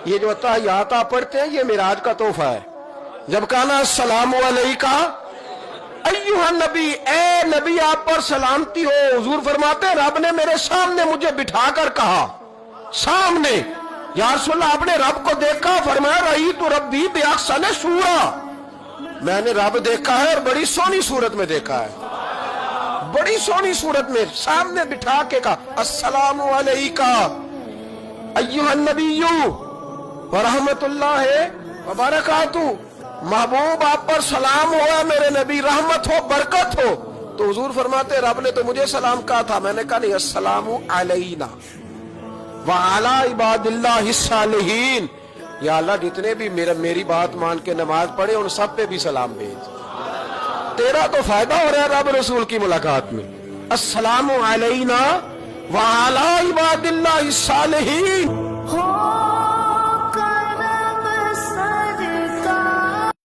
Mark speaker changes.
Speaker 1: یہ جو तहय्यात आप पढ़ते हैं ये मिराज का तोहफा है। जब कहना अस्सलामु अलैका अय्युहन नबी, ए नबी आप पर सलामती हो। हुजूर फरमाते हैं रब ने मेरे सामने मुझे बिठा कर कहा, सामने, या रसूलल्लाह आपने रब को देखा? फरमाया रही तो रब्बी बिअहसन सूरा, मैंने रब देखा है और बड़ी सोहनी सूरत में देखा है, बड़ी सोहनी सूरत में सामने बिठा के कहा अस्सलामु अलैका अय्युहन नबिय्यु व रहमतुल्लाहि व बरकातुहू, महबूब आप पर सलाम हो मेरे नबी, रहमत हो, बरकत हो। तो हुजूर फरमाते रब ने तो मुझे सलाम कहा था, मैंने कहा नहीं, अस्सलामु अलैना व अला इबादिल्लाहि सालिहीन, या अल्लाह जितने भी मेरी बात मान के नमाज पढ़े उन सब पे भी सलाम भेज। तेरा तो फायदा हो रहा है रब रसूल की मुलाकात में। अस्सलामु अलैना व अला इबादिल्लाहि सालिहीन।